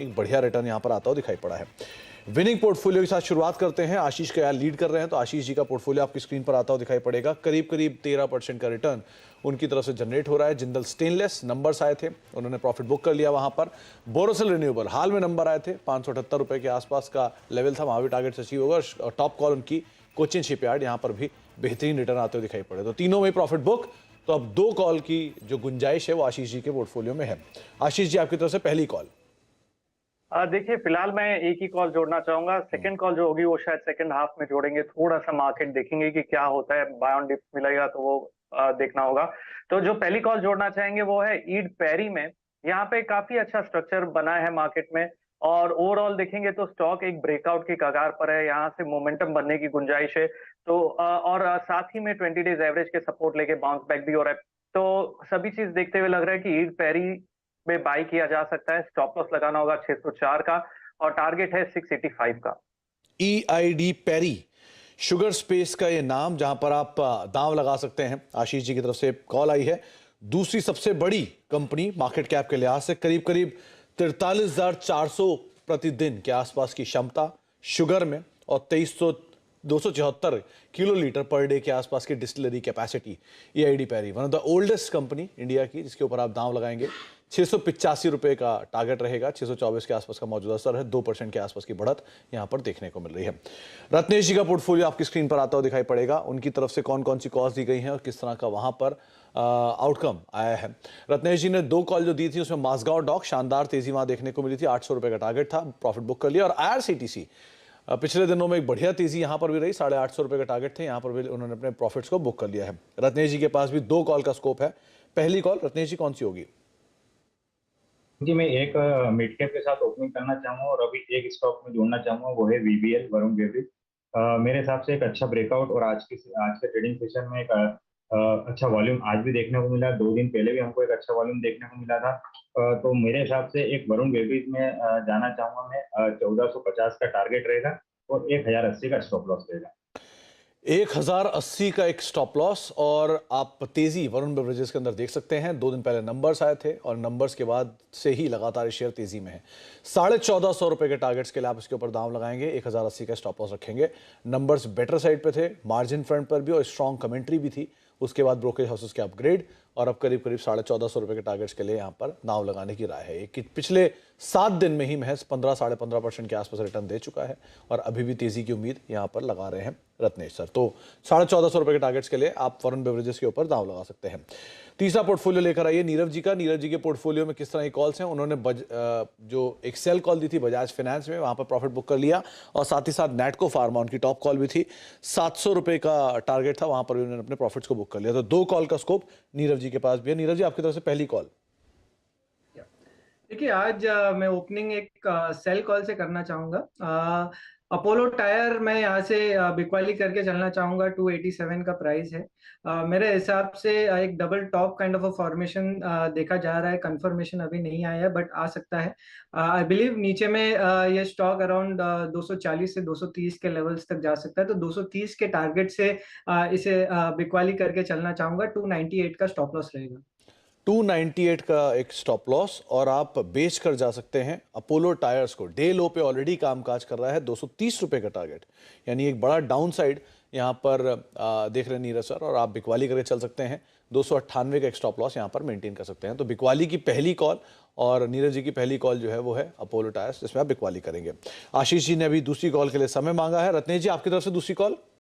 एक बढ़िया रिटर्न यहां पर आता हुआ दिखाई पड़ा है। विनिंग पोर्टफोलियो के साथ शुरुआत करते हैं। आशीष का यार लीड कर रहे हैं, तो आशीष जी का पोर्टफोलियो आपकी स्क्रीन पर आता हुआ दिखाई पड़ेगा। करीब करीब 13% का रिटर्न उनकी तरफ से जनरेट हो रहा है। जिंदल स्टेनलेस नंबर्स आए थे, उन्होंने प्रॉफिट बुक कर लिया वहां पर। बोरोसिल रिन्यूएबल हाल में नंबर आए थे, 578 रुपए के आसपास का लेवल था, वहां भी टारगेट अचीव होगा। और टॉप कॉल उनकी कोचिन शिपयार्ड, यहां पर भी बेहतरीन रिटर्न आते हुए दिखाई पड़े। तो तीनों में प्रॉफिट बुक। तो अब 2 कॉल की जो गुंजाइश है वो आशीष जी के पोर्टफोलियो में है। आशीष जी, आपकी तरफ से पहली कॉल। देखिए, फिलहाल मैं एक ही कॉल जोड़ना चाहूंगा। सेकंड कॉल जो होगी वो शायद सेकंड हाफ में जोड़ेंगे। थोड़ा सा मार्केट देखेंगे कि क्या होता है, बाय ऑन डिप्स मिलेगा तो वो देखना होगा। तो जो पहली कॉल जोड़ना चाहेंगे वो है ईड पैरी में। यहाँ पे काफी अच्छा स्ट्रक्चर बना है मार्केट में, और ओवरऑल देखेंगे तो स्टॉक एक ब्रेकआउट की कगार पर है। यहाँ से मोमेंटम बनने की गुंजाइश है। तो और साथ ही में 20 डेज एवरेज के सपोर्ट लेके बाउंस बैक भी हो रहा है। तो सभी चीज देखते हुए लग रहा है कि ईड पैरी में बाई किया जा सकता है। स्टॉप लॉस लगाना होगा 604 का, और टारगेट है 685 का। EID पैरी, शुगर स्पेस का ये नाम, जहां पर आप दांव लगा सकते हैं। आशीष जी की तरफ से कॉल आई है। दूसरी सबसे बड़ी कंपनी मार्केट कैप के लिहाज से, करीब करीब 43,400 प्रतिदिन के आसपास की क्षमता शुगर में, और 274 किलो लीटर पर डे के आसपास की distillery capacity. EID Parry one of the oldest company India की, जिसके ऊपर आप दांव लगाएंगे। 685 रुपए का टारगेट रहेगा। 624 के आसपास का मौजूदा स्तर है। 2% के आसपास की बढ़त यहां पर देखने को मिल रही है। रत्नेश जी का पोर्टफोलियो आपकी स्क्रीन पर आता हुआ दिखाई पड़ेगा। उनकी तरफ से कौन कौन सी कॉल्स दी गई हैं और किस तरह का वहां पर आउटकम आया है। रत्नेश जी ने 2 कॉल जो दी थी उसमें माजगांव डॉक शानदार तेजी वहां देखने को मिली थी। 800 रुपए का टारगेट था, प्रॉफिट बुक कर लिया। और IRCTC पिछले दिनों में एक बढ़िया तेजी यहां पर भी रही। 850 रुपए का टारगेट थे, यहां पर भी उन्होंने अपने प्रॉफिट्स को बुक कर लिया है। रत्नेश जी के पास भी 2 कॉल का स्कोप है। पहली कॉल रत्नेश जी कौन सी होगी? जी, मैं एक मिड कैप के साथ ओपनिंग करना चाहूंगा और अभी एक स्टॉक में जोड़ना चाहूंगा, वो है VBL, वरुण बेवरेज। मेरे हिसाब से एक अच्छा ब्रेकआउट, और आज के ट्रेडिंग सेशन में एक अच्छा वॉल्यूम आज भी देखने को मिला। 2 दिन पहले भी हमको एक अच्छा वॉल्यूम देखने को मिला था। तो मेरे हिसाब से एक वरुण बेवरेज में जाना चाहूंगा मैं। 1450 का टारगेट रहेगा और 1080 का स्टॉप लॉस रहेगा। 1080 का एक स्टॉप लॉस, और आप तेजी वरुण बेवरेजेस के अंदर देख सकते हैं। 2 दिन पहले नंबर्स आए थे और नंबर्स के बाद से ही लगातार ये शेयर तेजी में है। 1450 रुपए के टारगेट्स के लिए आप इसके ऊपर दाम लगाएंगे। 1080 का स्टॉप लॉस रखेंगे। नंबर्स बेटर साइड पे थे, मार्जिन फ्रंट पर भी, और स्ट्रॉन्ग कमेंट्री भी थी। उसके बाद ब्रोकरेज हाउसेस के अपग्रेड, और अब करीब करीब 1450 रुपए के टारगेट्स के लिए यहाँ पर दाव लगाने की राय है। कि पिछले 7 दिन में ही महज 15-15.5% के आसपास रिटर्न दे चुका है, और अभी भी तेजी की उम्मीद यहाँ पर लगा रहे हैं रत्नेश सर। तो 1450 रुपए के टारगेट्स के लिए आप वरुण बेवरेजेस के ऊपर दाव लगा सकते हैं। तीसरा पोर्टफोलियो लेकर आइए नीरव जी का। नीरव जी के पोर्टफोलियो में किस तरह की कॉल्स हैं? उन्होंने जो एक सेल कॉल दी थी बजाज फाइनेंस में, वहां पर प्रॉफिट बुक कर लिया, और साथ ही साथ नैटको फार्मा उनकी टॉप कॉल भी थी। 700 रुपए का टारगेट था, वहां पर भी उन्होंने अपने प्रॉफिट्स को बुक कर लिया। तो 2 कॉल का स्कोप नीरव जी के पास भी है। नीरव जी, आपकी तरफ से पहली कॉल। देखिए, आज मैं ओपनिंग एक सेल कॉल से करना चाहूंगा। अपोलो टायर मैं यहाँ से बिकवाली करके चलना चाहूंगा। 287 का प्राइस है। मेरे हिसाब से एक double top kind of a formation देखा जा रहा है। कंफर्मेशन अभी नहीं आया है, बट आ सकता है। आई बिलीव नीचे में ये स्टॉक अराउंड 240 से 230 के लेवल्स तक जा सकता है। तो 230 के टारगेट से इसे बिकवाली करके चलना चाहूंगा। 298 का स्टॉप लॉस रहेगा। 298 का एक स्टॉप लॉस, और आप बेच कर जा सकते हैं अपोलो टायर्स को। डे लो पे ऑलरेडी कामकाज कर रहा है। 230 रुपए का टारगेट, यानी एक बड़ा डाउन साइड यहाँ पर देख रहे हैं नीरज सर, और आप बिकवाली करके चल सकते हैं। 298 का एक स्टॉप लॉस यहाँ पर मेंटेन कर सकते हैं। तो बिकवाली की पहली कॉल, और नीरज जी की पहली कॉल जो है वो है अपोलो टायर्स, जिसमें आप बिकवाली करेंगे। आशीष जी ने अभी दूसरी कॉल के लिए समय मांगा है। रत्नेश जी, आपकी तरफ से दूसरी कॉल।